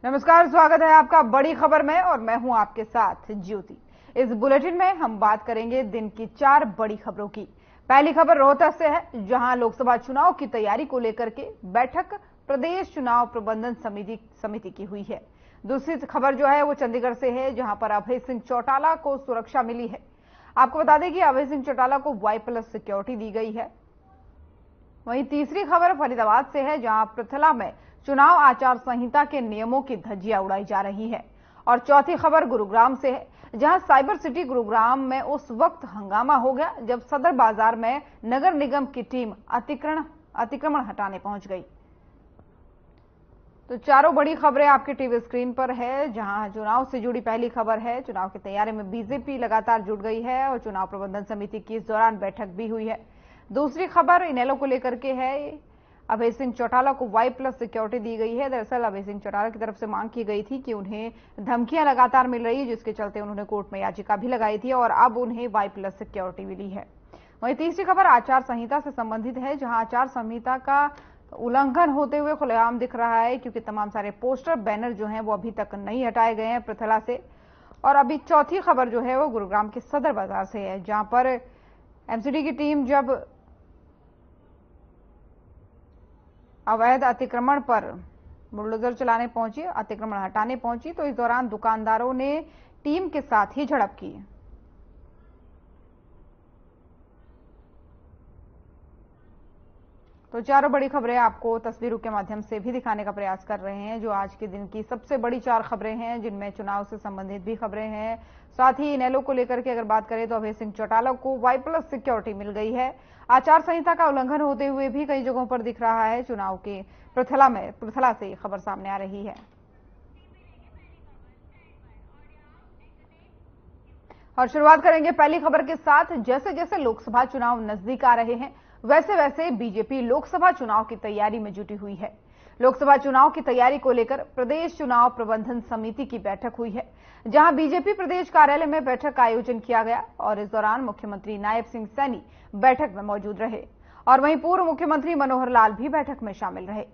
नमस्कार, स्वागत है आपका बड़ी खबर में और मैं हूं आपके साथ ज्योति। इस बुलेटिन में हम बात करेंगे दिन की 4 बड़ी खबरों की। पहली खबर रोहतक से है, जहां लोकसभा चुनाव की तैयारी को लेकर के बैठक प्रदेश चुनाव प्रबंधन समिति की हुई है। दूसरी खबर जो है वो चंडीगढ़ से है, जहां पर अभय सिंह चौटाला को सुरक्षा मिली है। आपको बता दें कि अभय सिंह चौटाला को Y+ सिक्योरिटी दी गई है। वहीं तीसरी खबर फरीदाबाद से है, जहां पृथला में चुनाव आचार संहिता के नियमों की धज्जियां उड़ाई जा रही है। और चौथी खबर गुरुग्राम से है, जहां साइबर सिटी गुरुग्राम में उस वक्त हंगामा हो गया जब सदर बाजार में नगर निगम की टीम अतिक्रमण हटाने पहुंच गई। तो चारों बड़ी खबरें आपकी टीवी स्क्रीन पर है। जहां चुनाव से जुड़ी पहली खबर है, चुनाव की तैयारी में बीजेपी लगातार जुट गई है और चुनाव प्रबंधन समिति की इस दौरान बैठक भी हुई है। दूसरी खबर इनेलो को लेकर के है, अभय सिंह चौटाला को Y+ सिक्योरिटी दी गई है। दरअसल अभय सिंह चौटाला की तरफ से मांग की गई थी कि उन्हें धमकियां लगातार मिल रही है, जिसके चलते उन्होंने कोर्ट में याचिका भी लगाई थी और अब उन्हें Y+ सिक्योरिटी मिली है। वहीं तीसरी खबर आचार संहिता से संबंधित है, जहां आचार संहिता का उल्लंघन होते हुए खुलेआम दिख रहा है, क्योंकि तमाम सारे पोस्टर बैनर जो हैं वो अभी तक नहीं हटाए गए हैं पृथला से। और अभी चौथी खबर जो है वो गुरुग्राम के सदर बाजार से है, जहां पर MCD की टीम जब अवैध अतिक्रमण पर बुलडोजर चलाने पहुंची, अतिक्रमण हटाने पहुंची, तो इस दौरान दुकानदारों ने टीम के साथ ही झड़प की। तो चारों बड़ी खबरें आपको तस्वीरों के माध्यम से भी दिखाने का प्रयास कर रहे हैं, जो आज के दिन की सबसे बड़ी 4 खबरें हैं, जिनमें चुनाव से संबंधित भी खबरें हैं। साथ ही इनेलो को लेकर के अगर बात करें तो अभय सिंह चौटाला को Y+ सिक्योरिटी मिल गई है। आचार संहिता का उल्लंघन होते हुए भी कई जगहों पर दिख रहा है चुनाव के पृथला से खबर सामने आ रही है। और शुरुआत करेंगे पहली खबर के साथ। जैसे जैसे लोकसभा चुनाव नजदीक आ रहे हैं, वैसे वैसे बीजेपी लोकसभा चुनाव की तैयारी में जुटी हुई है। लोकसभा चुनाव की तैयारी को लेकर प्रदेश चुनाव प्रबंधन समिति की बैठक हुई है, जहां बीजेपी प्रदेश कार्यालय में बैठक का आयोजन किया गया और इस दौरान मुख्यमंत्री नायब सिंह सैनी बैठक में मौजूद रहे और वहीं पूर्व मुख्यमंत्री मनोहर लाल भी बैठक में शामिल रहे।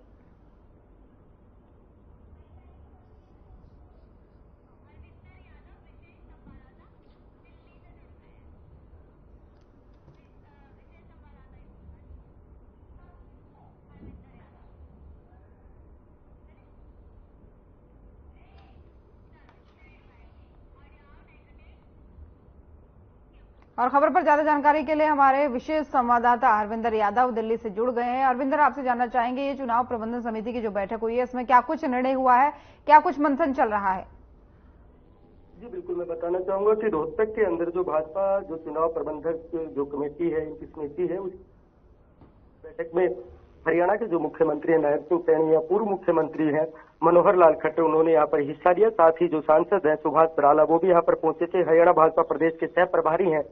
और खबर पर ज्यादा जानकारी के लिए हमारे विशेष संवाददाता हरविंदर यादव दिल्ली से जुड़ गए हैं। हरविंदर, आपसे जानना चाहेंगे, ये चुनाव प्रबंधन समिति की जो बैठक हुई है, इसमें क्या कुछ निर्णय हुआ है, क्या कुछ मंथन चल रहा है? जी बिल्कुल, मैं बताना चाहूंगा कि रोहतक के अंदर जो भाजपा जो चुनाव प्रबंधक जो कमेटी है, इनकी समिति है, उस बैठक में हरियाणा के जो मुख्यमंत्री है नायब सिंह सैनी या पूर्व मुख्यमंत्री है मनोहर लाल खट्टर, उन्होंने यहाँ पर हिस्सा लिया। साथ ही जो सांसद है सुभाष बराला, वो भी यहाँ पर पहुंचे थे। हरियाणा भाजपा प्रदेश के सह प्रभारी हैं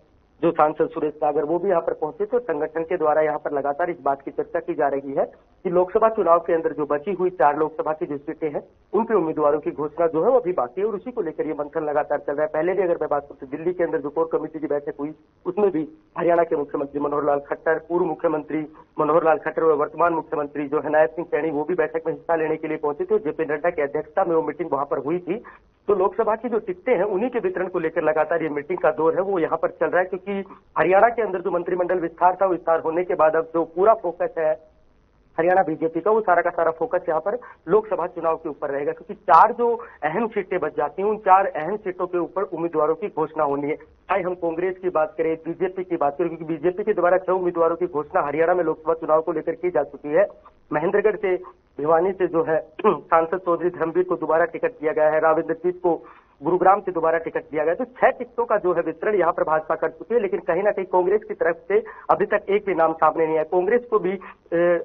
जो सांसद सुरेश सागर, वो भी यहाँ पर पहुंचे थे। संगठन के द्वारा यहाँ पर लगातार इस बात की चर्चा की जा रही है कि लोकसभा चुनाव के अंदर जो बची हुई 4 लोकसभा की जो सीटें हैं, उनके उम्मीदवारों की घोषणा जो है वो अभी बाकी है और उसी को लेकर ये मंथन लगातार चल रहा है। पहले भी अगर मैं बात करूं तो दिल्ली के अंदर जो कोर कमेटी की बैठक हुई, उसमें भी हरियाणा के मुख्यमंत्री मनोहर लाल खट्टर, पूर्व मुख्यमंत्री मनोहर लाल खट्टर और वर्तमान मुख्यमंत्री जो है नायब सिंह सैनी, वो भी बैठक में हिस्सा लेने के लिए पहुंचे थे। JP नड्डा की अध्यक्षता में वो मीटिंग वहां पर हुई थी। तो लोकसभा की जो टिकटें हैं, उन्हीं के वितरण को लेकर लगातार ये मीटिंग का दौर है वो यहाँ पर चल रहा है, क्योंकि हरियाणा के अंदर जो मंत्रिमंडल विस्तार था, विस्तार होने के बाद अब जो पूरा फोकस है हरियाणा बीजेपी का, वो सारा का सारा फोकस यहाँ पर लोकसभा चुनाव के ऊपर रहेगा, क्योंकि 4 जो अहम सीटें बच जाती हैं, उन 4 अहम सीटों के ऊपर उम्मीदवारों की घोषणा होनी है। चाहे हम कांग्रेस की बात करें, बीजेपी की बात करें, क्योंकि बीजेपी के द्वारा 6 उम्मीदवारों की घोषणा हरियाणा में लोकसभा चुनाव को लेकर की जा चुकी है। महेंद्रगढ़ से, भिवानी से जो है सांसद चौधरी धर्मवीर को दोबारा टिकट दिया गया है। राविंद्रजीत को गुरुग्राम से दोबारा टिकट दिया गया। तो 6 टिकटों का जो है वितरण यहाँ पर भाजपा कर चुकी है, लेकिन कहीं ना कहीं कांग्रेस की तरफ से अभी तक एक भी नाम सामने नहीं आया। कांग्रेस को भी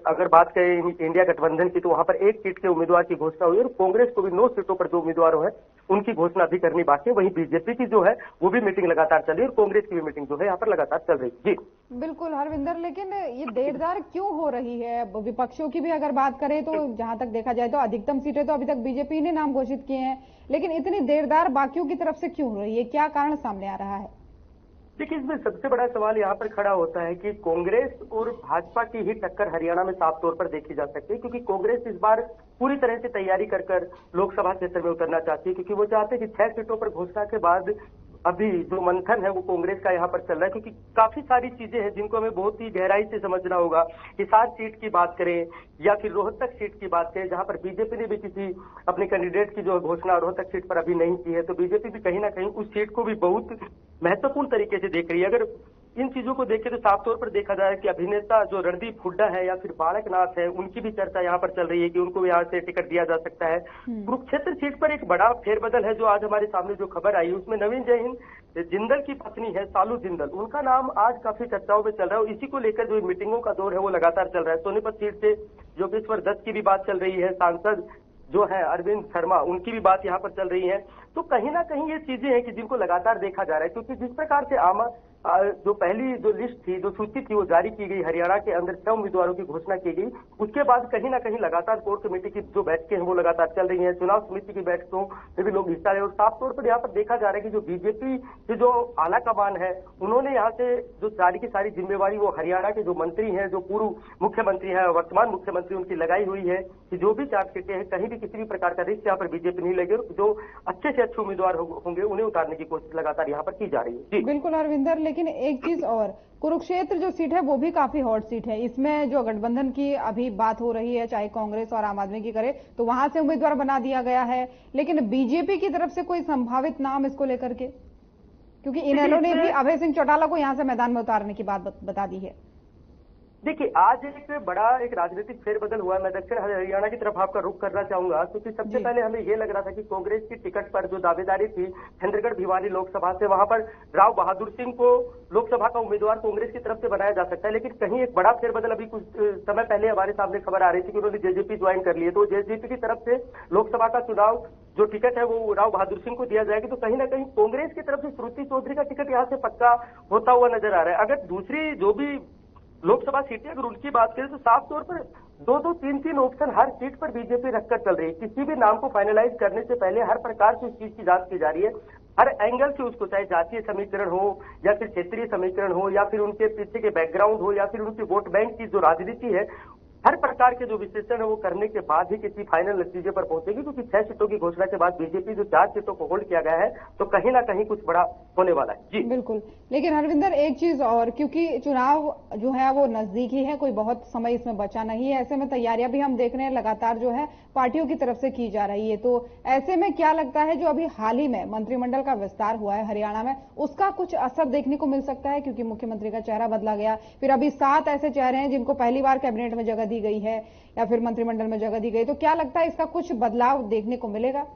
अगर बात करें इंडिया गठबंधन की, तो वहां पर 1 सीट के उम्मीदवार की घोषणा हुई और कांग्रेस को भी 9 सीटों पर जो उम्मीदवार है उनकी घोषणा भी करनी बाकी है। वहीं बीजेपी की जो है वो भी मीटिंग लगातार चल रही है और कांग्रेस की भी मीटिंग जो है यहाँ पर लगातार चल रही है। जी बिल्कुल हरविंदर, लेकिन ये देरदार क्यों हो रही है? विपक्षों की भी अगर बात करें तो जहां तक देखा जाए तो अधिकतम सीटें तो अभी तक बीजेपी ने नाम घोषित किए हैं, लेकिन इतनी देरदार बाकियों की तरफ से क्यों हो रही है? क्या कारण सामने आ रहा है? देखिए, इसमें सबसे बड़ा सवाल यहाँ पर खड़ा होता है कि कांग्रेस और भाजपा की ही टक्कर हरियाणा में साफ तौर पर देखी जा सकती है, क्योंकि कांग्रेस इस बार पूरी तरह से तैयारी कर कर लोकसभा क्षेत्र में उतरना चाहती है, क्योंकि वो चाहते हैं कि 6 सीटों पर घोषणा के बाद अभी जो मंथन है वो कांग्रेस का यहाँ पर चल रहा है, क्योंकि काफी सारी चीजें हैं जिनको हमें बहुत ही गहराई से समझना होगा। हिसार सीट की बात करें या फिर रोहतक सीट की बात करें, जहां पर बीजेपी ने भी किसी अपने कैंडिडेट की जो घोषणा रोहतक सीट पर अभी नहीं की है, तो बीजेपी भी कहीं ना कहीं उस सीट को भी बहुत महत्वपूर्ण तरीके से देख रही है। अगर इन चीजों को देखें तो साफ तौर पर देखा जाए कि अभिनेता जो रणदीप हुड्डा है या फिर बालकनाथ है, उनकी भी चर्चा यहाँ पर चल रही है कि उनको यहाँ से टिकट दिया जा सकता है। कुरुक्षेत्र सीट पर एक बड़ा फेरबदल है जो आज हमारे सामने जो खबर आई, उसमें नवीन जयहिंद जिंदल की पत्नी है सालू जिंदल, उनका नाम आज काफी चर्चाओं में चल रहा है और इसी को लेकर जो मीटिंगों का दौर है वो लगातार चल रहा है। सोनीपत सीट से योगेश्वर दत्त की भी बात चल रही है, सांसद जो है अरविंद शर्मा, उनकी भी बात यहाँ पर चल रही है। तो कहीं ना कहीं ये चीजें हैं कि जिनको लगातार देखा जा रहा है, क्योंकि जिस प्रकार से जो पहली जो लिस्ट थी, जो सूची थी, वो जारी की गई, हरियाणा के अंदर 6 उम्मीदवारों की घोषणा की गई। उसके बाद कहीं ना कहीं लगातार कोर कमेटी की जो बैठकें हैं वो लगातार चल रही हैं, चुनाव समिति की बैठकों में भी लोग हिस्सा ले, और साफ तौर पर यहाँ पर देखा जा रहा है कि जो बीजेपी की जो आला कमान है, उन्होंने यहाँ से जो सारी की सारी जिम्मेवारी वो हरियाणा के जो मंत्री हैं, जो पूर्व मुख्यमंत्री है, वर्तमान मुख्यमंत्री, उनकी लगाई हुई है कि जो भी 4 सीटें हैं कहीं भी किसी भी प्रकार का रिस्क यहाँ पर बीजेपी नहीं लगे, जो अच्छे से अच्छे उम्मीदवार होंगे उन्हें उतारने की कोशिश लगातार यहाँ पर की जा रही है। बिल्कुल हरविंदर, लेकिन एक चीज और, कुरुक्षेत्र जो सीट है वो भी काफी हॉट सीट है। इसमें जो गठबंधन की अभी बात हो रही है, चाहे कांग्रेस और आम आदमी की करे, तो वहां से उम्मीदवार बना दिया गया है, लेकिन बीजेपी की तरफ से कोई संभावित नाम इसको लेकर के, क्योंकि इनेलो ने भी अभय सिंह चौटाला को यहां से मैदान में उतारने की बात बता दी है। देखिए, आज एक राजनीतिक फेरबदल हुआ। मैं दक्षिण हरियाणा की तरफ आपका रुख करना चाहूंगा, क्योंकि सबसे पहले हमें ये लग रहा था कि कांग्रेस की टिकट पर जो दावेदारी थी चंद्रगढ़ भिवानी लोकसभा से, वहां पर राव बहादुर सिंह को लोकसभा का उम्मीदवार कांग्रेस की तरफ से बनाया जा सकता है, लेकिन कहीं एक बड़ा फेरबदल अभी कुछ समय पहले हमारे सामने खबर आ रही थी कि उन्होंने जेजेपी ज्वाइन कर ली है, तो जेजेपी की तरफ से लोकसभा का चुनाव जो टिकट है वो राव बहादुर सिंह को दिया जाएगा। तो कहीं ना कहीं कांग्रेस की तरफ से श्रुति चौधरी का टिकट यहाँ से पक्का होता हुआ नजर आ रहा है। अगर दूसरी जो भी लोकसभा सीटें अगर उनकी बात करें तो साफ तौर पर 2-2, 3-3 ऑप्शन हर सीट पर बीजेपी रखकर चल रही है। किसी भी नाम को फाइनलाइज करने से पहले हर प्रकार से उस चीज की जांच की जा रही है, हर एंगल से उसको, चाहे जातीय समीकरण हो या फिर क्षेत्रीय समीकरण हो या फिर उनके पीछे के बैकग्राउंड हो या फिर उनकी वोट बैंक की जो राजनीति है, हर प्रकार के जो विश्लेषण है वो करने के बाद ही किसी फाइनल नतीजे पर पहुंचेगी। क्योंकि 6 सीटों की घोषणा के बाद बीजेपी जो 4 सीटों को होल्ड किया गया है, तो कहीं ना कहीं कुछ बड़ा होने वाला है। जी बिल्कुल, लेकिन हरविंदर एक चीज और, क्योंकि चुनाव जो है वो नजदीक ही है, कोई बहुत समय इसमें बचा नहीं है, ऐसे में तैयारियां भी हम देख रहे हैं लगातार जो है पार्टियों की तरफ से की जा रही है, तो ऐसे में क्या लगता है जो अभी हाल ही में मंत्रिमंडल का विस्तार हुआ है हरियाणा में, उसका कुछ असर देखने को मिल सकता है? क्योंकि मुख्यमंत्री का चेहरा बदला गया, फिर अभी 7 ऐसे चेहरे हैं जिनको पहली बार कैबिनेट में जगह दी गई है या फिर मंत्रिमंडल में जगह दी गई, तो क्या लगता है इसका कुछ बदलाव देखने को मिलेगा?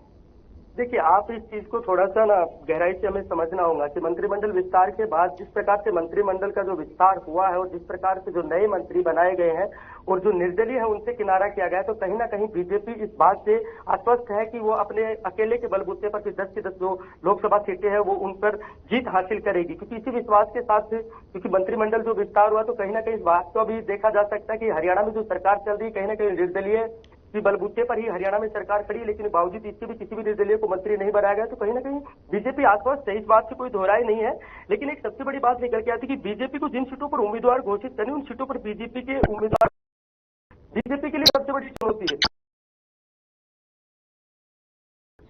देखिए, आप इस चीज को थोड़ा सा गहराई से हमें समझना होगा कि मंत्रिमंडल विस्तार के बाद जिस प्रकार से मंत्रिमंडल का जो विस्तार हुआ है और जिस प्रकार से जो नए मंत्री बनाए गए हैं और जो निर्दलीय है उनसे किनारा किया गया है, तो कहीं ना कहीं बीजेपी इस बात से आश्वस्त है कि वो अपने अकेले के बलबूते पर 10 की 10 जो लोकसभा सीटें हैं वो उन पर जीत हासिल करेगी। क्योंकि इसी विश्वास के साथ, क्योंकि मंत्रिमंडल जो विस्तार हुआ, तो कहीं ना कहीं इस बात को भी देखा जा सकता है कि हरियाणा में जो सरकार चल रही है, कहीं ना कहीं निर्दलीय कि बलबूते पर ही हरियाणा में सरकार खड़ी है, लेकिन बावजूद इसके भी किसी भी निर्दलीय को मंत्री नहीं बनाया गया, तो कहीं ना कहीं बीजेपी आश्वस्त है, इस बात से कोई दोहराई नहीं है। लेकिन एक सबसे बड़ी बात निकल के आती है कि बीजेपी को जिन सीटों पर उम्मीदवार घोषित करने, उन सीटों पर बीजेपी के उम्मीदवार बीजेपी के लिए सबसे बड़ी चुनौती है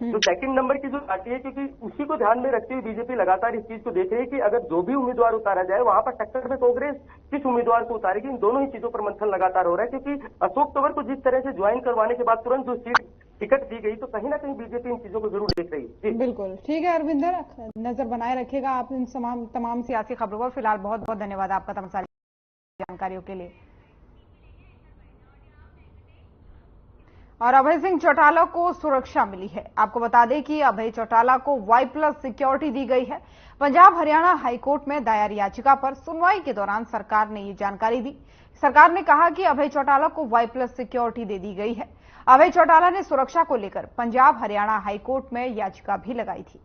जो सेकंड नंबर की जो पार्टी है, क्योंकि उसी को ध्यान में रखते हुए बीजेपी लगातार इस चीज को देख रही है कि अगर जो भी उम्मीदवार उतारा जाए वहां पर टक्कर में कांग्रेस किस उम्मीदवार को उतारेगी। इन दोनों ही चीजों पर मंथन लगातार हो रहा है, क्योंकि अशोक तंवर को जिस तरह से ज्वाइन करवाने के बाद तुरंत जो सीट टिकट दी गई, तो कहीं ना कहीं बीजेपी इन चीजों को जरूर देख रही है। बिल्कुल ठीक है अरविंदर, नजर बनाए रखिएगा आप इन तमाम सियासी खबरों पर। फिलहाल बहुत बहुत धन्यवाद आपका तमाम सारी जानकारियों के लिए। और अभय सिंह चौटाला को सुरक्षा मिली है। आपको बता दें कि अभय चौटाला को Y+ सिक्योरिटी दी गई है। पंजाब हरियाणा हाईकोर्ट में दायर याचिका पर सुनवाई के दौरान सरकार ने ये जानकारी दी। सरकार ने कहा कि अभय चौटाला को Y+ सिक्योरिटी दे दी गई है। अभय चौटाला ने सुरक्षा को लेकर पंजाब हरियाणा हाईकोर्ट में याचिका भी लगाई थी।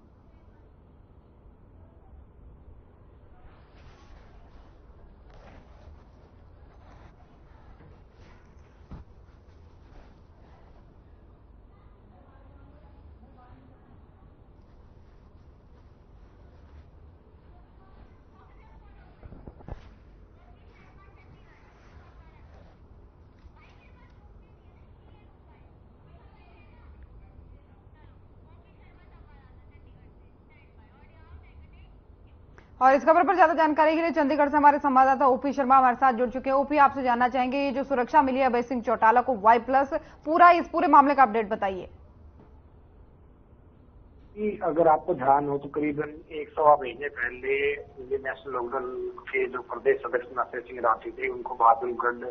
और इस खबर पर ज्यादा जानकारी के लिए चंडीगढ़ से हमारे संवाददाता ओपी शर्मा हमारे साथ जुड़ चुके हैं। ओपी, आपसे जानना चाहेंगे ये जो सुरक्षा मिली है अभय सिंह चौटाला को Y+ इस पूरे मामले का अपडेट बताइए। अगर आपको ध्यान हो तो करीबन 1 सवा महीने पहले इंडियन नेशनल लोकदल के जो प्रदेश सदस्य अभय सिंह राठी थे, उनको बहादुरगढ़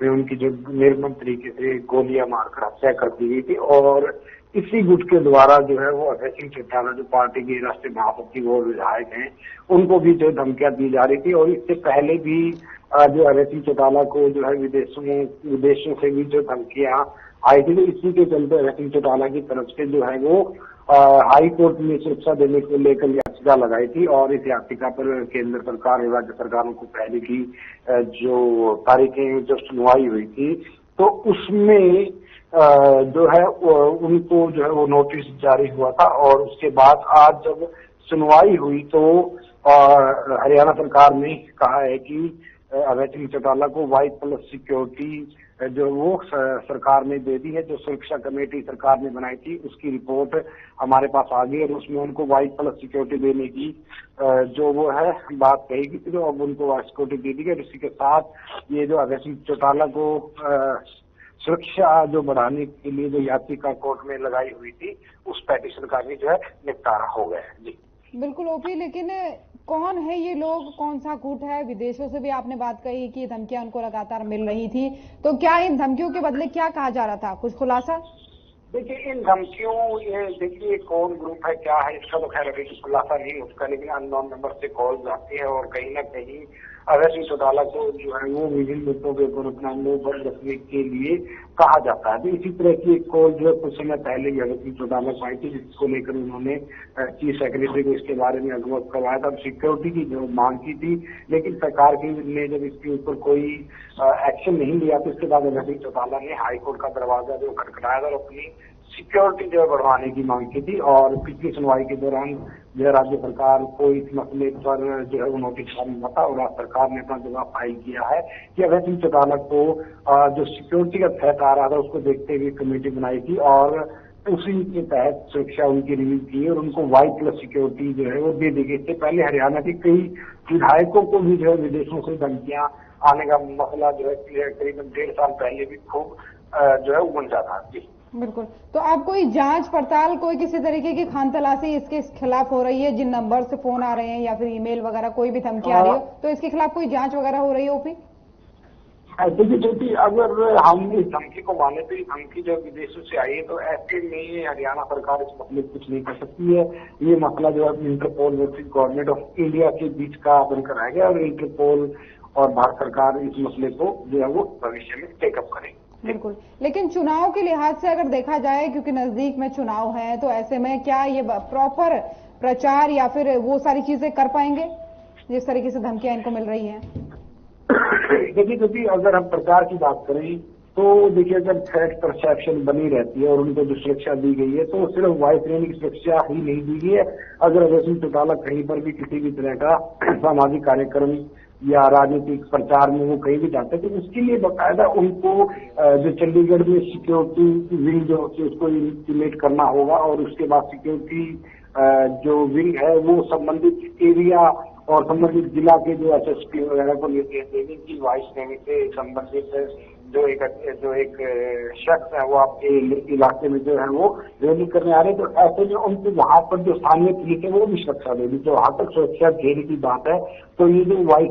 में उनकी जो निर्मम तरीके से गोलियां मारकर हत्या कर दी गई थी। और इसी गुट के द्वारा जो है वो अभय सिंह चौटाला जो पार्टी के राष्ट्रीय महासचिव और विधायक हैं, उनको भी जो धमकियां दी जा रही थी। और इससे पहले भी जो अभय सिंह चौटाला को जो है विदेशों से भी जो धमकियां आई थी, तो इसी के चलते अभय सिंह चौटाला की तरफ से जो है वो हाई कोर्ट में सुरक्षा देने को लेकर याचिका लगाई थी। और इस याचिका पर केंद्र सरकार और राज्य सरकारों को पहले की जो तारीखें जब सुनवाई हुई थी, तो उसमें जो है उनको जो है वो नोटिस जारी हुआ था। और उसके बाद आज जब सुनवाई हुई तो हरियाणा सरकार ने कहा है कि अभय सिंह चौटाला को Y+ सिक्योरिटी जो वो सरकार ने दे दी है। जो सुरक्षा कमेटी सरकार ने बनाई थी उसकी रिपोर्ट हमारे पास आ गई और उसमें उनको Y+ सिक्योरिटी देने की जो वो है बात कही गई थी, तो अब उनको सिक्योरिटी दे दी गई। इसी के साथ ये जो अभय सिंह चौटाला को सुरक्षा जो बढ़ाने के लिए जो याचिका कोर्ट में लगाई हुई थी, उस पेटिशन का भी जो है निपटारा हो गया है। जी बिल्कुल ओपी, लेकिन कौन है ये लोग, कौन सा गुट है? विदेशों से भी आपने बात कही कि धमकियां उनको लगातार मिल रही थी, तो क्या इन धमकियों के बदले क्या कहा जा रहा था, कुछ खुलासा? देखिए, इन धमकियों देखिए कौन ग्रुप है क्या है इसका तो खैर अभी खुलासा नहीं हो चुका, लेकिन अननोन नंबर से कॉल आती है और कहीं ना कहीं अभय सिंह चौटाला को जो है वो विभिन्न मुद्दों के ऊपर अपना मुंह बंद रखने के लिए कहा जाता है। तो इसी तरह की एक कॉल जो है कुछ समय पहले भी अभय सिंह चौटाला को आई थी, जिसको लेकर उन्होंने चीफ सेक्रेटरी को इसके बारे में अवगत करवाया था, सिक्योरिटी की जो मांग की थी। लेकिन सरकार ने जब इसके ऊपर कोई एक्शन नहीं लिया तो इसके बाद अभय सिंह चौटाला ने हाईकोर्ट का दरवाजा जो खटखटाया था और अपनी सिक्योरिटी जो है बढ़वाने की मांग की थी। और पिछली सुनवाई के दौरान जो है राज्य सरकार को इस मसले पर जो है वो नोटिस जारी हुआ था और राज्य सरकार ने अपना जवाब फाइल किया है कि अभय सिंह चौटाला को जो सिक्योरिटी का थ्रेट आ रहा था उसको देखते हुए कमेटी बनाई थी और उसी के तहत सुरक्षा उनकी रिव्यू की और उनको Y+ सिक्योरिटी जो है वो दे दी गई। इससे पहले हरियाणा के कई विधायकों को भी जो है विदेशों से धमकियां आने का मसला जो है करीबन 1.5 साल पहले भी खूब जो है उमंजा था। जी बिल्कुल, तो अब कोई जांच पड़ताल, कोई किसी तरीके की खान तलाशी इसके खिलाफ हो रही है? जिन नंबर से फोन आ रहे हैं या फिर ईमेल वगैरह कोई भी धमकी आ रही हो, तो इसके खिलाफ कोई जांच वगैरह हो रही है ओपी? देखिए ज्योति, अगर हम इस धमकी को माने तो ये धमकी जो विदेशों से आई है, तो ऐसे में हरियाणा सरकार इस मसले में कुछ नहीं कर सकती है। ये मसला जो है Interpol versus government of India के बीच का बनकर आएगा और इंटरपोल और भारत सरकार इस मसले को जो है वो भविष्य में टेकअप करेंगे। बिल्कुल, लेकिन चुनाव के लिहाज से अगर देखा जाए, क्योंकि नजदीक में चुनाव है, तो ऐसे में क्या ये प्रॉपर प्रचार या फिर वो सारी चीजें कर पाएंगे जिस तरीके से धमकियां इनको मिल रही हैं? देखिए क्योंकि अगर हम प्रचार की बात करें तो देखिए अगर थ्रेट परसेप्शन बनी रहती है और उनको जो सुरक्षा दी गई है तो सिर्फ वायु सेना की सुरक्षा ही नहीं दी गई है। अगर अभय सिंह चौटाला कहीं पर भी किसी भी तरह का सामाजिक कार्यक्रम या राजनीतिक प्रचार में वो कहीं भी जाते तो उसके लिए बाकायदा उनको जो चंडीगढ़ में सिक्योरिटी विंग जो होती है उसको इंटीमेट करना होगा और उसके बाद सिक्योरिटी जो विंग है वो संबंधित एरिया और संबंधित जिला के जो SSP वगैरह को निर्देश देंगे कि वायुसेना से संबंधित जो एक शख्स है वो आपके इलाके में जो है वो रैली करने आ रहे, तो ऐसे में उनको वहां पर जो स्थानीय पुलिस है वो भी सुरक्षा देगी। तो वहां तक सुरक्षा घेरे की बात है, तो ये जो Y+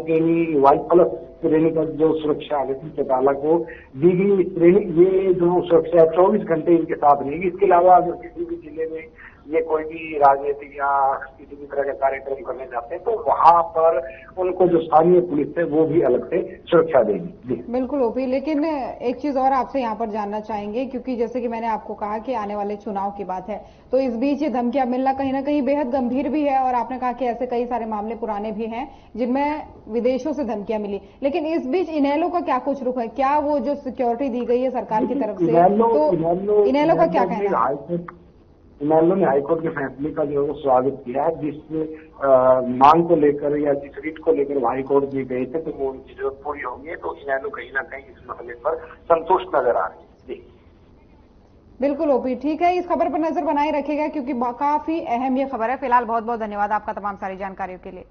श्रेणी का जो सुरक्षा अभय सिंह चौटाला को दी गई श्रेणी, ये जो सुरक्षा है 24 घंटे इनके साथ रहेगी। इसके अलावा अगर किसी भी जिले में ये कोई भी राजनीतिक या किसी भी तरह का कार्यक्रम करने जाते हैं तो वहां पर उनको जो स्थानीय पुलिस है वो भी अलग से सुरक्षा देगी। बिल्कुल ओपी, लेकिन एक चीज और आपसे यहाँ पर जानना चाहेंगे, क्योंकि जैसे कि मैंने आपको कहा कि आने वाले चुनाव की बात है, तो इस बीच ये धमकियां मिलना कहीं ना कहीं बेहद गंभीर भी है और आपने कहा कि ऐसे कई सारे मामले पुराने भी हैं जिनमें विदेशों से धमकियां मिली। लेकिन इस बीच इनेलो का क्या कुछ रुख है? क्या वो जो सिक्योरिटी दी गई है सरकार की तरफ से, तो इनेलो का क्या कहना है? इनेलो ने हाईकोर्ट के फैसले का जो है वो स्वागत किया है, जिस मांग को लेकर या जिस रीट को लेकर हाईकोर्ट में गए थे तो वो उनकी जरूरत पूरी होगी। तो इनेलो कहीं ना कहीं इस मसले पर संतुष्ट नजर आ रही है। बिल्कुल ओपी, ठीक है, इस खबर पर नजर बनाए रखेगा क्योंकि काफी अहम ये खबर है। फिलहाल बहुत बहुत धन्यवाद आपका तमाम सारी जानकारियों के लिए।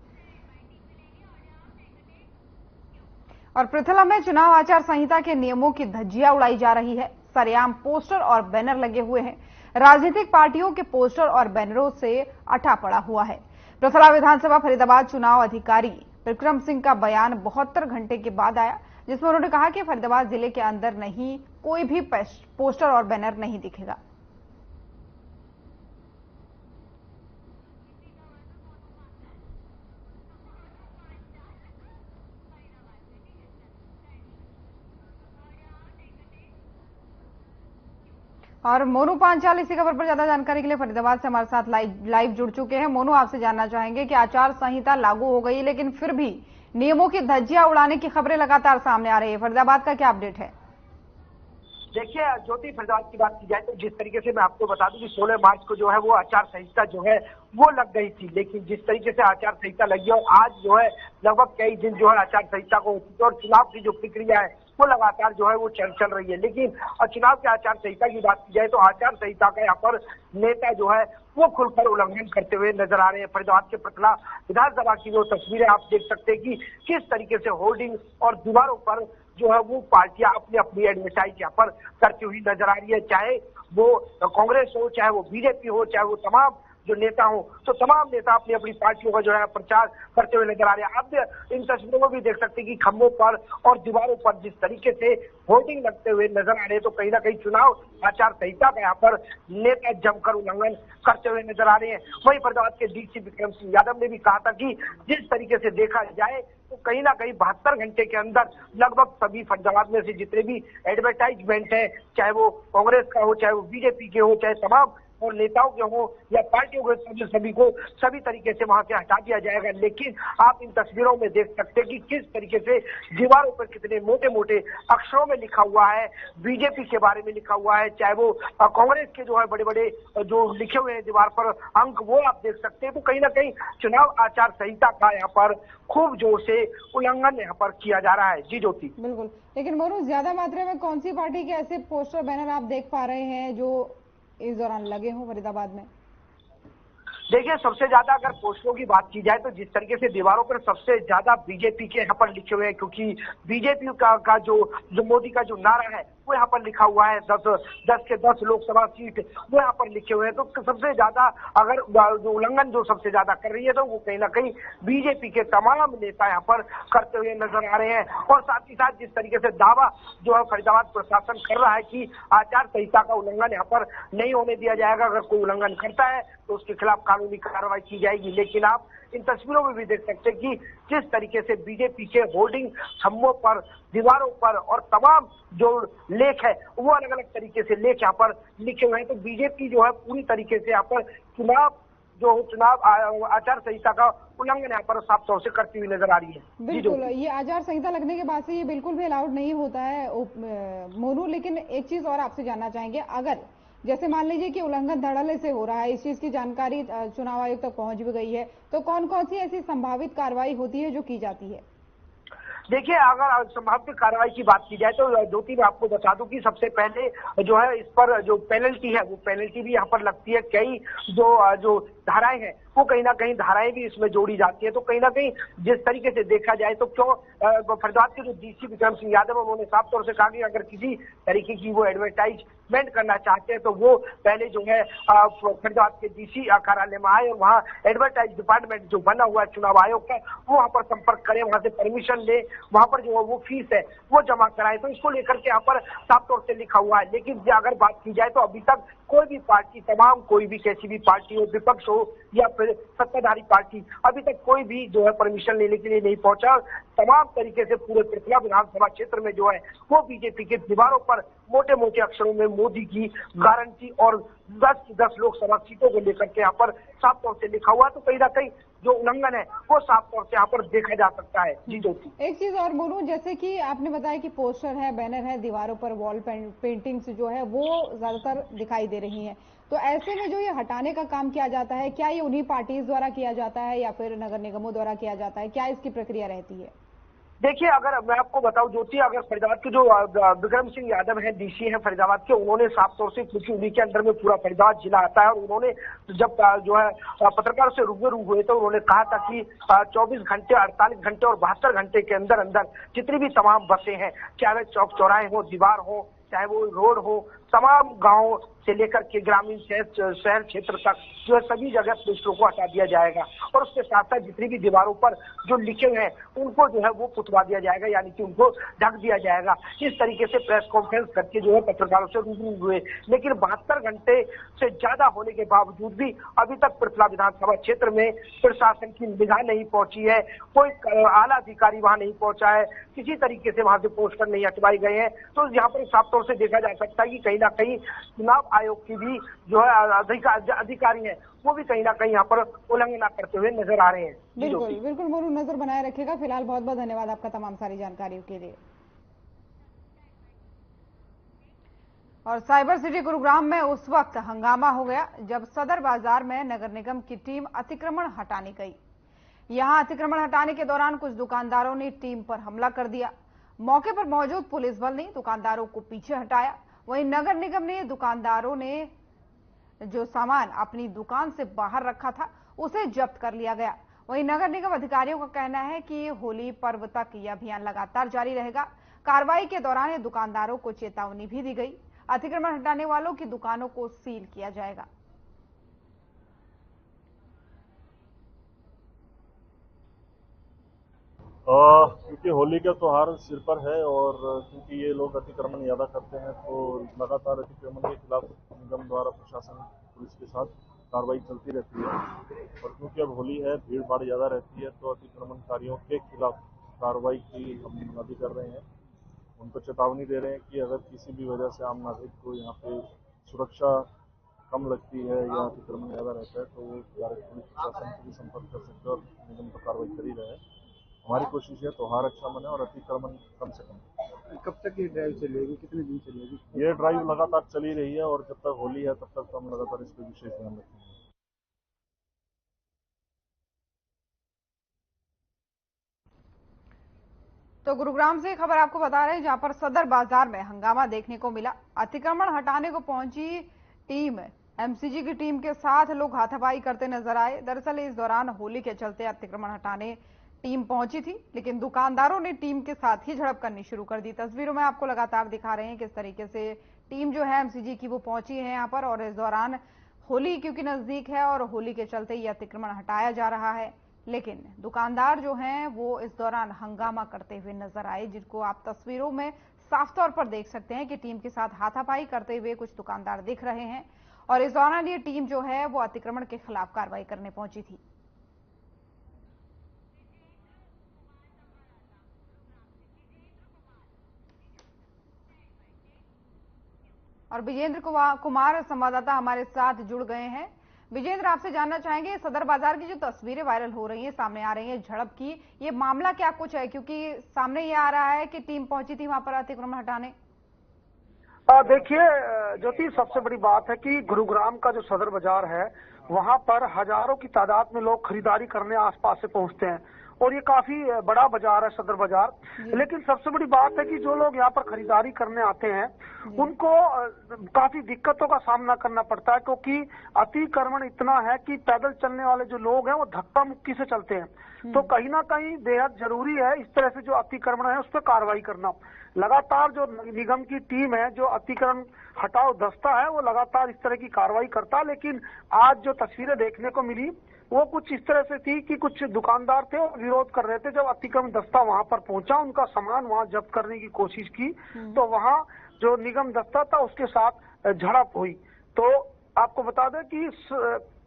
और पृथला में चुनाव आचार संहिता के नियमों की धज्जियां उड़ाई जा रही है। सरेआम पोस्टर और बैनर लगे हुए हैं। राजनीतिक पार्टियों के पोस्टर और बैनरों से अटा पड़ा हुआ है। पृथला विधानसभा फरीदाबाद चुनाव अधिकारी विक्रम सिंह का बयान 72 घंटे के बाद आया, जिसमें उन्होंने कहा कि फरीदाबाद जिले के अंदर नहीं कोई भी पोस्टर और बैनर नहीं दिखेगा। और मोनू पांचाल इसी खबर पर ज्यादा जानकारी के लिए फरीदाबाद से हमारे साथ लाइव जुड़ चुके हैं। मोनू, आपसे जानना चाहेंगे कि आचार संहिता लागू हो गई, लेकिन फिर भी नियमों की धज्जियां उड़ाने की खबरें लगातार सामने आ रही है। फरीदाबाद का क्या अपडेट है? देखिए ज्योति, फरीदाबाद की बात की जाए तो जिस तरीके से मैं आपको बता दूं कि 16 मार्च को जो है वो आचार संहिता जो है वो लग गई थी, लेकिन जिस तरीके से आचार संहिता लगी और आज जो है लगभग कई दिन जो है आचार संहिता को और चुनाव की जो प्रक्रिया है वो लगातार जो है वो चल रही है। लेकिन चुनाव के आचार संहिता की बात की जाए तो आचार संहिता का यहाँ पर नेता जो है वो खुलकर उल्लंघन करते हुए नजर आ रहे हैं। फरीदाबाद के पृथला विधानसभा की जो तस्वीरें आप देख सकते हैं कि किस तरीके से होर्डिंग और दीवारों पर जो है वो पार्टियां अपनी अपनी एडवर्टाइज यहाँ पर करती हुई नजर आ रही है, चाहे वो कांग्रेस हो, चाहे वो बीजेपी हो, चाहे वो तमाम जो नेता हो, तो तमाम नेता अपनी अपनी पार्टियों का जो है प्रचार करते हुए नजर आ रहे हैं। आप इन तस्वीरों में भी देख सकते हैं कि खंभों पर और दीवारों पर जिस तरीके से होर्डिंग लगते हुए नजर आ रहे हैं, तो कहीं ना कहीं चुनाव आचार संहिता का यहाँ पर नेता जमकर उल्लंघन करते हुए नजर आ रहे हैं। वहीं फरीदाबाद के डीसी विक्रम सिंह यादव ने भी कहा था कि जिस तरीके से देखा जाए तो कहीं ना कहीं 72 घंटे के अंदर लगभग सभी फरीदाबाद में से जितने भी एडवर्टाइजमेंट है, चाहे वो कांग्रेस का हो, चाहे वो बीजेपी के हो, चाहे तमाम और नेताओं के हो या पार्टियों के, सभी को सभी तरीके से वहां से हटा दिया जाएगा। लेकिन आप इन तस्वीरों में देख सकते हैं कि किस तरीके से दीवारों पर कितने मोटे मोटे अक्षरों में लिखा हुआ है, बीजेपी के बारे में लिखा हुआ है, चाहे वो कांग्रेस के जो है बड़े बड़े जो लिखे हुए हैं दीवार पर अंक, वो आप देख सकते हैं। तो कहीं ना कहीं चुनाव आचार संहिता का यहाँ पर खूब जोर से उल्लंघन यहाँ पर किया जा रहा है। जी ज्योति, बिल्कुल। लेकिन मोनू, ज्यादा मात्रा में कौन सी पार्टी के ऐसे पोस्टर बैनर आप देख पा रहे हैं जो इस दौरान लगे हों फरीदाबाद में? देखिए सबसे ज्यादा अगर पोस्टरों की बात की जाए तो जिस तरीके से दीवारों पर सबसे ज्यादा बीजेपी के यहाँ पर लिखे हुए हैं, क्योंकि बीजेपी का जो मोदी का जो नारा है वो यहाँ पर लिखा हुआ है, 10 के 10 लोकसभा सीट वो यहाँ पर लिखे हुए हैं। तो सबसे ज्यादा अगर जो उल्लंघन जो सबसे ज्यादा कर रही है तो वो कहीं ना कहीं बीजेपी के तमाम नेता यहाँ पर करते हुए नजर आ रहे हैं। और साथ ही साथ जिस तरीके से दावा जो है फरीदाबाद प्रशासन कर रहा है कि आचार संहिता का उल्लंघन यहाँ पर नहीं होने दिया जाएगा, अगर कोई उल्लंघन करता है तो उसके खिलाफ कानूनी कार्रवाई की जाएगी। लेकिन आप इन तस्वीरों में भी देख सकते हैं कि किस तरीके से बीजेपी के होर्डिंग खंभों पर, दीवारों पर और तमाम जो लेख है वो अलग अलग तरीके से लेख यहाँ पर लिखे हुए हैं। तो बीजेपी जो है पूरी तरीके से यहाँ पर चुनाव आचार संहिता का उल्लंघन यहाँ पर साफ तौर से करती हुई नजर आ रही है। बिल्कुल, ये आचार संहिता लगने के बाद से ये बिल्कुल भी अलाउड नहीं होता है मोनू। लेकिन एक चीज और आपसे जानना चाहेंगे, अगर जैसे मान लीजिए कि उल्लंघन धड़ल्ले से हो रहा है, इस चीज की जानकारी चुनाव आयोग तक पहुंच भी गई है, तो कौन कौन सी ऐसी संभावित कार्रवाई होती है जो की जाती है? देखिए अगर संभावित कार्रवाई की बात की जाए तो ज्योति मैं आपको बता दूं कि सबसे पहले जो है इस पर जो पेनल्टी है वो पेनल्टी भी यहाँ पर लगती है। कई जो धाराएं हैं वो कहीं ना कहीं धाराएं भी इसमें जोड़ी जाती है। तो कहीं ना कहीं जिस तरीके से देखा जाए तो क्यों फरीदाबाद के जो डीसी विक्रम सिंह यादव उन्होंने साफ तौर से कहा कि अगर किसी तरीके की वो एडवर्टाइजमेंट करना चाहते हैं तो वो पहले जो है फरीदाबाद के डीसी कार्यालय में आए और वहाँ एडवर्टाइज डिपार्टमेंट जो बना हुआ है चुनाव आयोग का वो वहाँ पर संपर्क करें, वहां से परमिशन ले, वहां पर जो वो फीस है वो जमा कराए। तो इसको लेकर के यहाँ पर साफ तौर से लिखा हुआ है। लेकिन अगर बात की जाए तो अभी तक कोई भी पार्टी, तमाम कोई भी कैसी भी पार्टी हो, विपक्ष हो या फिर सत्ताधारी पार्टी, अभी तक कोई भी जो है परमिशन लेने के लिए नहीं पहुंचा। तमाम तरीके से पूरे पृथला विधानसभा क्षेत्र में जो है वो बीजेपी के दीवारों पर मोटे मोटे अक्षरों में मोदी की गारंटी और 10 लोकसभा सीटों को लेकर के यहाँ पर साफ तौर से लिखा हुआ। तो कहीं ना कहीं जो उल्लंघन है वो साफ तौर से यहाँ पर देखा जा सकता है। जी ज्योति, एक चीज और बोलूं, जैसे कि आपने बताया कि पोस्टर है, बैनर है, दीवारों पर वॉल पेंटिंग्स जो है वो ज्यादातर दिखाई दे रही हैं, तो ऐसे में जो ये हटाने का काम किया जाता है, क्या ये उन्हीं पार्टीज द्वारा किया जाता है या फिर नगर निगमों द्वारा किया जाता है? क्या इसकी प्रक्रिया रहती है? देखिए, अगर मैं आपको बताऊं ज्योति, अगर फरीदाबाद के जो विक्रम सिंह यादव हैं, डीसी हैं फरीदाबाद के, उन्होंने साफ तौर से, क्योंकि उन्हीं के अंडर में पूरा फरीदाबाद जिला आता है, और उन्होंने जब जो है पत्रकारों से रूबरू हुए तो उन्होंने कहा था कि 24 घंटे, 48 घंटे और 72 घंटे के अंदर अंदर जितनी भी तमाम बसें हैं, चाहे वे चौक चौराहे हो, दीवार हो, चाहे वो रोड हो, तमाम गांव से लेकर के ग्रामीण शहर क्षेत्र तक जो है सभी जगह पुलिसों को हटा दिया जाएगा, और उसके साथ साथ जितनी भी दीवारों पर जो लिखे हुए हैं उनको जो है वो पुतवा दिया जाएगा, यानी कि उनको ढक दिया जाएगा। इस तरीके से प्रेस कॉन्फ्रेंस करके जो है पत्रकारों से रूबरू हुए, लेकिन 72 घंटे से ज्यादा होने के बावजूद भी अभी तक पृथला विधानसभा क्षेत्र में प्रशासन की निगाह नहीं पहुंची है, कोई आला अधिकारी वहां नहीं पहुंचा है, किसी तरीके से वहां से पोस्टर नहीं हटवाए गए हैं। तो यहाँ पर साफ तौर से देखा जा सकता है कि कहीं ना कहीं चुनाव आयोग की भी जो है अधिकारी हैं वो भी कहीं ना कहीं यहाँ पर उल्लंघना करते हुए नजर आ रहे हैं। बिल्कुल बिल्कुल मोरू, नजर बनाए रखेगा। फिलहाल बहुत बहुत धन्यवाद आपका तमाम सारी जानकारियों के लिए। और साइबर सिटी गुरुग्राम में उस वक्त हंगामा हो गया जब सदर बाजार में नगर निगम की टीम अतिक्रमण हटाने गई। यहां अतिक्रमण हटाने के दौरान कुछ दुकानदारों ने टीम पर हमला कर दिया। मौके पर मौजूद पुलिस बल ने दुकानदारों को पीछे हटाया। वहीं नगर निगम ने दुकानदारों ने जो सामान अपनी दुकान से बाहर रखा था उसे जब्त कर लिया गया। वहीं नगर निगम अधिकारियों का कहना है कि होली पर्व तक यह अभियान लगातार जारी रहेगा। कार्रवाई के दौरान दुकानदारों को चेतावनी भी दी गई। अतिक्रमण हटाने वालों की दुकानों को सील किया जाएगा। क्योंकि होली का त्योहार सिर पर है और क्योंकि ये लोग अतिक्रमण ज्यादा करते हैं तो लगातार अतिक्रमण के खिलाफ निगम द्वारा प्रशासन पुलिस के साथ कार्रवाई चलती रहती है। और क्योंकि अब होली है, भीड़ भाड़ ज्यादा रहती है, तो अतिक्रमणकारियों के खिलाफ कार्रवाई की हम अभी कर रहे हैं। उनको चेतावनी दे रहे हैं कि अगर किसी भी वजह से आम नागरिक को यहाँ पे सुरक्षा कम लगती है या अतिक्रमण ज्यादा रहता है तो वो डायरेक्ट पुलिस प्रशासन से भी संपर्क कर सकते हैं और निगम पर कार्रवाई कर ही रहे हैं। हमारी कोशिश है त्योहार अच्छा बने और अतिक्रमण कम से कम। कब तक ये ड्राइव चलेगी, कितने दिन चलेगी? ये ड्राइव लगातार चली रही है और जब तक होली है तब तक तो हम लगातार इस पर विशेष ध्यान रखेंगे। तो गुरुग्राम से खबर आपको बता रहे हैं जहां पर सदर बाजार में हंगामा देखने को मिला। अतिक्रमण हटाने को पहुंची टीम एमसीजी की टीम के साथ लोग हाथापाई करते नजर आए। दरअसल इस दौरान होली के चलते अतिक्रमण हटाने टीम पहुंची थी, लेकिन दुकानदारों ने टीम के साथ ही झड़प करनी शुरू कर दी। तस्वीरों में आपको लगातार दिखा रहे हैं किस तरीके से टीम जो है एमसीजी की वो पहुंची है यहाँ पर। और इस दौरान होली क्योंकि नजदीक है और होली के चलते ये अतिक्रमण हटाया जा रहा है, लेकिन दुकानदार जो हैं वो इस दौरान हंगामा करते हुए नजर आए, जिनको आप तस्वीरों में साफ तौर पर देख सकते हैं कि टीम के साथ हाथापाई करते हुए कुछ दुकानदार दिख रहे हैं। और इस दौरान ये टीम जो है वो अतिक्रमण के खिलाफ कार्रवाई करने पहुंची थी। और विजेंद्र कुमार संवाददाता हमारे साथ जुड़ गए हैं। विजेंद्र, आपसे जानना चाहेंगे सदर बाजार की जो तस्वीरें वायरल हो रही हैं, सामने आ रही हैं झड़प की, ये मामला क्या कुछ है? क्योंकि सामने ये आ रहा है कि टीम पहुंची थी वहां पर अतिक्रमण हटाने। देखिए ज्योति, सबसे बड़ी बात है कि गुरुग्राम का जो सदर बाजार है वहां पर हजारों की तादाद में लोग खरीदारी करने आसपास से पहुंचते हैं और ये काफी बड़ा बाजार है सदर बाजार। लेकिन सबसे बड़ी बात है कि जो लोग यहाँ पर खरीदारी करने आते हैं उनको काफी दिक्कतों का सामना करना पड़ता है, क्योंकि अतिक्रमण इतना है कि पैदल चलने वाले जो लोग हैं वो धक्का मुक्की से चलते हैं। तो कहीं ना कहीं बेहद जरूरी है इस तरह से जो अतिक्रमण है उस पर कार्रवाई करना। लगातार जो निगम की टीम है, जो अतिक्रमण हटाओ दस्ता है, वो लगातार इस तरह की कार्रवाई करता है। लेकिन आज जो तस्वीरें देखने को मिली वो कुछ इस तरह से थी कि कुछ दुकानदार थे और विरोध कर रहे थे। जब अतिक्रमण दस्ता वहां पर पहुंचा, उनका सामान वहां जब्त करने की कोशिश की तो वहां जो निगम दस्ता था उसके साथ झड़प हुई। तो आपको बता दें कि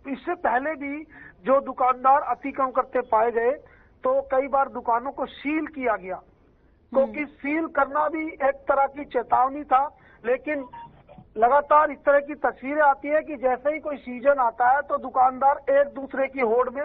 इससे पहले भी जो दुकानदार अतिक्रमण करते पाए गए तो कई बार दुकानों को सील किया गया, क्योंकि सील करना भी एक तरह की चेतावनी था। लेकिन लगातार इस तरह की तस्वीरें आती है कि जैसे ही कोई सीजन आता है तो दुकानदार एक दूसरे की होड़ में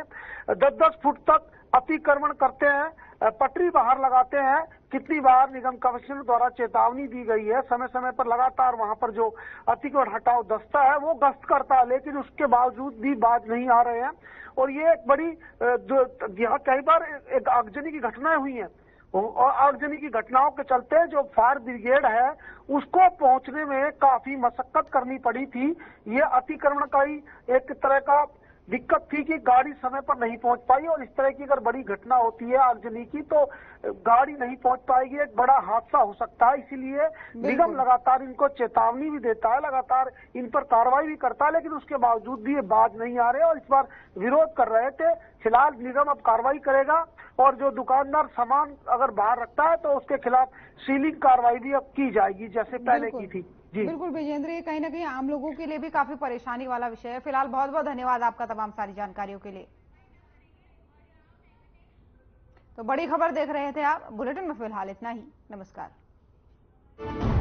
10-10 फुट तक अतिक्रमण करते हैं, पटरी बाहर लगाते हैं। कितनी बार निगम कमिश्नर द्वारा चेतावनी दी गई है, समय समय पर लगातार वहां पर जो अतिक्रमण हटाओ दस्ता है वो गश्त करता है, लेकिन उसके बावजूद भी बाज नहीं आ रहे हैं। और ये एक बड़ी जो यहाँ कई बार एक आगजनी की घटनाएं हुई हैं और आगजनी की घटनाओं के चलते जो फायर ब्रिगेड है उसको पहुंचने में काफी मशक्कत करनी पड़ी थी। ये अतिक्रमण का ही एक तरह का दिक्कत थी कि गाड़ी समय पर नहीं पहुंच पाई, और इस तरह की अगर बड़ी घटना होती है आगजनी की तो गाड़ी नहीं पहुंच पाएगी, एक बड़ा हादसा हो सकता है। इसीलिए निगम लगातार इनको चेतावनी भी देता है, लगातार इन पर कार्रवाई भी करता है, लेकिन उसके बावजूद भी ये बाज नहीं आ रहे और इस बार विरोध कर रहे थे। फिलहाल निगम अब कार्रवाई करेगा और जो दुकानदार सामान अगर बाहर रखता है तो उसके खिलाफ सीलिंग कार्रवाई भी अब की जाएगी जैसे पहले की थी। जी बिल्कुल विजेंद्र, ये कहीं ना कहीं आम लोगों के लिए भी काफी परेशानी वाला विषय है। फिलहाल बहुत बहुत धन्यवाद आपका तमाम सारी जानकारियों के लिए। तो बड़ी खबर देख रहे थे आप। बुलेटिन में फिलहाल इतना ही। नमस्कार।